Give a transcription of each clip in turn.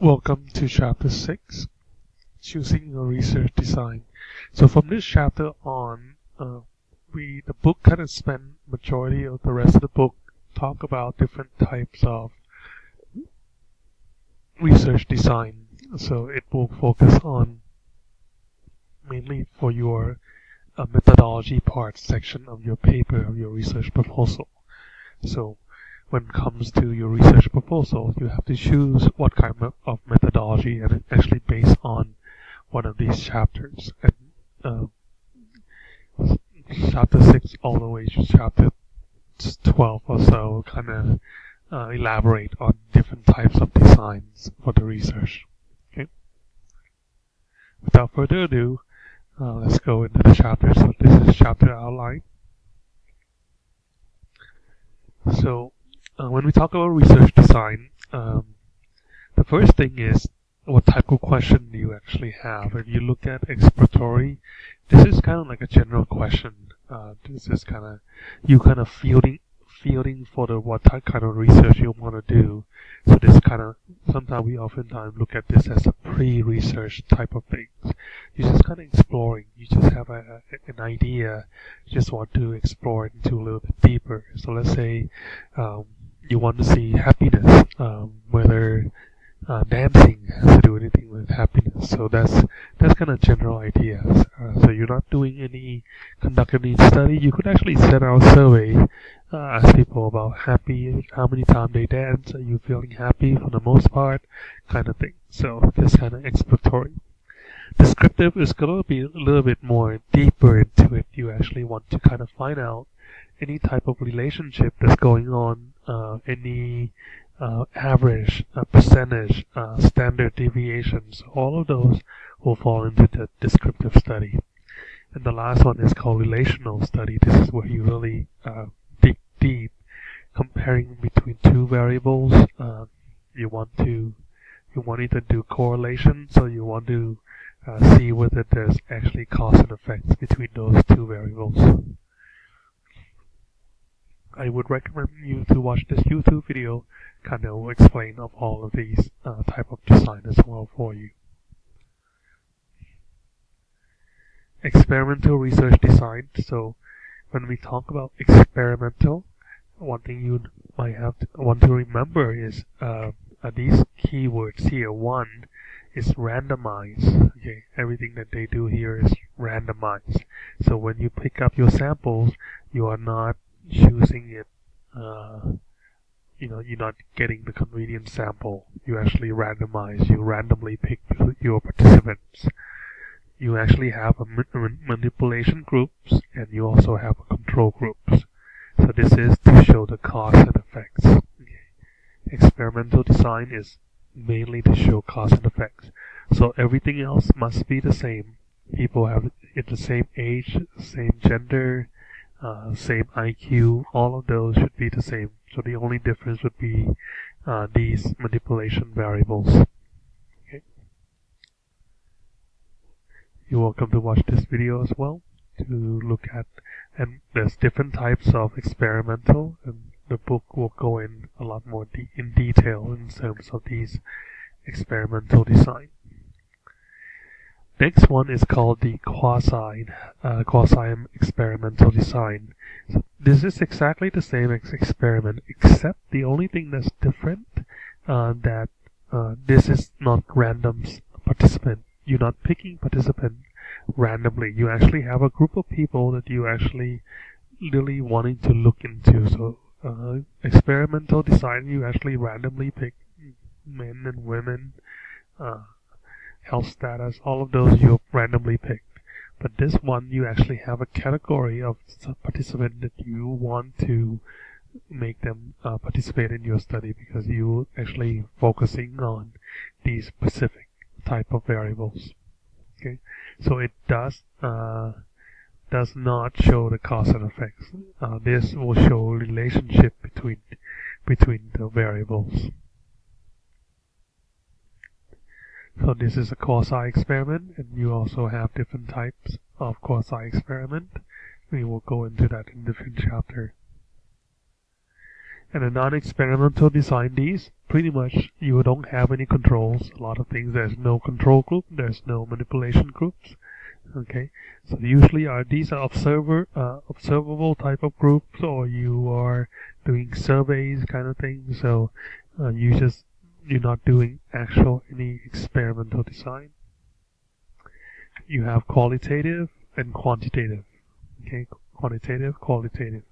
Welcome to Chapter 6, Choosing Your Research Design. So from this chapter on, the book kind of spent majority of the rest of the book talk about different types of research design. So it will focus on mainly for your methodology part section of your paper, of your research proposal. So when it comes to your research proposal, you have to choose what kind of methodology, and it's actually based on one of these chapters. And chapter 6 all the way to chapter 12 or so kind of elaborate on different types of designs for the research. Okay. Without further ado, let's go into the chapter. So this is chapter outline. So when we talk about research design, the first thing is what type of question do you actually have. If you look at exploratory, this is kind of like a general question. This is kind of you kind of fielding for the what type kind of research you want to do. So this kind of sometimes we oftentimes look at this as a pre-research type of things. You're just kind of exploring. You just have an idea. You just want to explore it into a little bit deeper. So let's say you want to see happiness, whether dancing has to do anything with happiness. So that's kind of general ideas. So you're not doing conducting any study. You could actually send out a survey, ask people about how many times they dance, are you feeling happy for the most part, kind of thing. So this kind of exploratory. Descriptive is going to be a little bit more deeper into it. You actually want to kind of find out any type of relationship that's going on, any average, percentage, standard deviations. All of those will fall into the descriptive study. And the last one is called relational study. This is where you really dig deep, comparing between two variables. You want either do correlation, so you want to see whether there's actually cause and effects between those two variables. I would recommend you to watch this YouTube video, kind of explain of all of these type of design as well for you. Experimental research design. So when we talk about experimental, one thing you might want to remember is these keywords here. One is randomize. Okay, everything that they do here is randomized. So when you pick up your samples, you are not choosing it. You're not getting the convenient sample. You actually randomize. You randomly pick your participants. You actually have a manipulation groups, and you also have a control groups. So this is to show the cause and effects. Okay. Experimental design is mainly to show cause and effects. So everything else must be the same. People have the same age, same gender, same IQ. All of those should be the same. So the only difference would be these manipulation variables. Okay. You're welcome to watch this video as well to look at, and there's different types of experimental, and the book will go in a lot more in detail in terms of these experimental design. Next one is called the quasi experimental design. So this is exactly the same as experiment, except the only thing that's different that this is not random participant. You're not picking participant randomly. You actually have a group of people that you actually really wanting to look into. So experimental design, you actually randomly pick men and women, health status, all of those you randomly picked. But this one, you actually have a category of participant that you want to make them participate in your study, because you actually focusing on these specific type of variables. Okay, so it does not show the cause and effects. This will show relationship between the variables. So this is a quasi-experiment, and you also have different types of quasi-experiment. We will go into that in different chapter. And a non-experimental design, these pretty much you don't have any controls. A lot of things, there's no control group, there's no manipulation groups. Okay, so usually these are observable type of groups, or you are doing surveys kind of thing. So you're not doing actual any experimental design. You have qualitative and quantitative. Okay, quantitative, qualitative.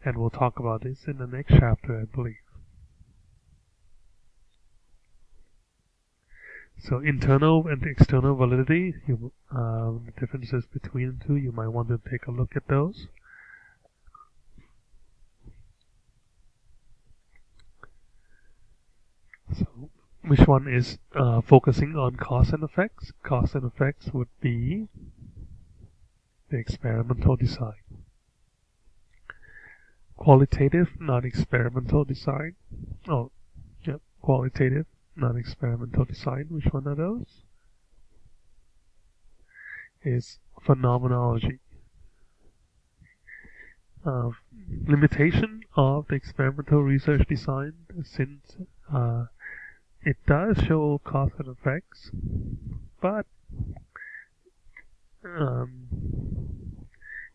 And we'll talk about this in the next chapter, I believe. So internal and external validity, the differences between the two, you might want to take a look at those. So which one is focusing on cause and effects? Cause and effects would be the experimental design. Qualitative, non-experimental design. Oh, yeah, qualitative, non-experimental design. Which one are those? Is phenomenology. Limitation of the experimental research design, since it does show cause and effects, but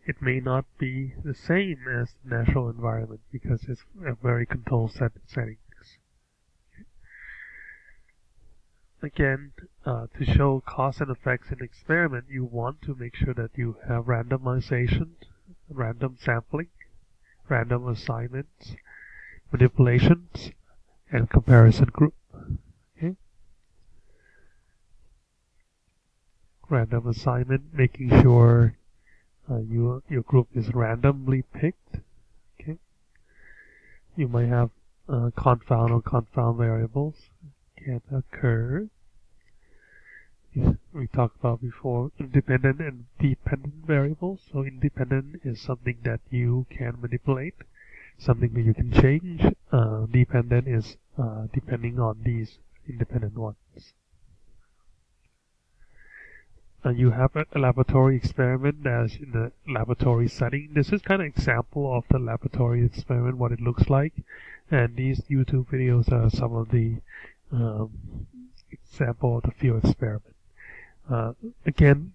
it may not be the same as the natural environment because it's a very controlled settings. Again, to show cause and effects in experiment, you want to make sure that you have randomization, random sampling, random assignments, manipulations, and comparison group. Okay? Random assignment, making sure your group is randomly picked. Okay? You might have confound or confound variables can occur. We talked about before independent and dependent variables. So independent is something that you can manipulate, something that you can change. Dependent is depending on these independent ones. You have a laboratory experiment as in the laboratory setting. This is kind of example of the laboratory experiment, what it looks like. And these YouTube videos are some of the example of the field experiment. Again,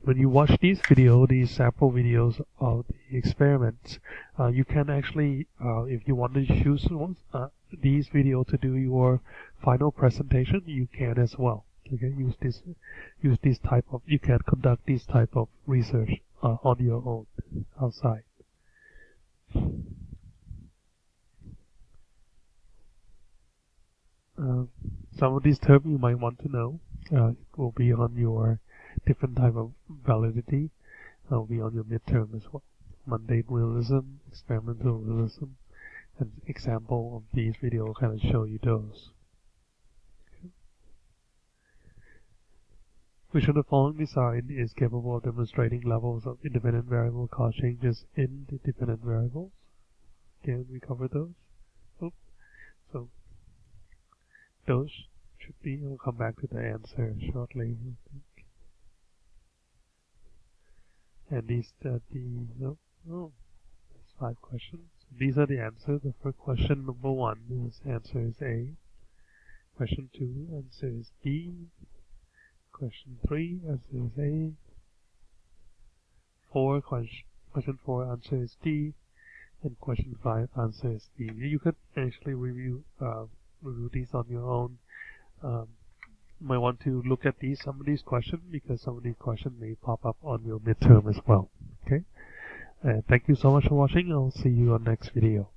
when you watch these sample videos of the experiments, you can actually, if you want to choose these videos to do your final presentation, you can as well. Okay, use this type of, you can conduct this type of research on your own outside. Some of these terms you might want to know will be on your different type of validity. Will be on your midterm as well. Mundane realism, experimental realism, and example of these videos kind of show you those. Which of the following design is capable of demonstrating levels of independent variable cause changes in the dependent variables? Can we cover those? Oh, so those should be, we'll come back to the answer shortly, I think. And these are that's 5 questions. These are the answers. The first question, number 1, answer is A. Question 2, answer is B. Question 3, answer is A. Question 4, answer is D. And question 5, answer is B. You could actually review these on your own. You might want to look at some of these questions, because some of these questions may pop up on your midterm as well. Okay. Thank you so much for watching. I'll see you on next video.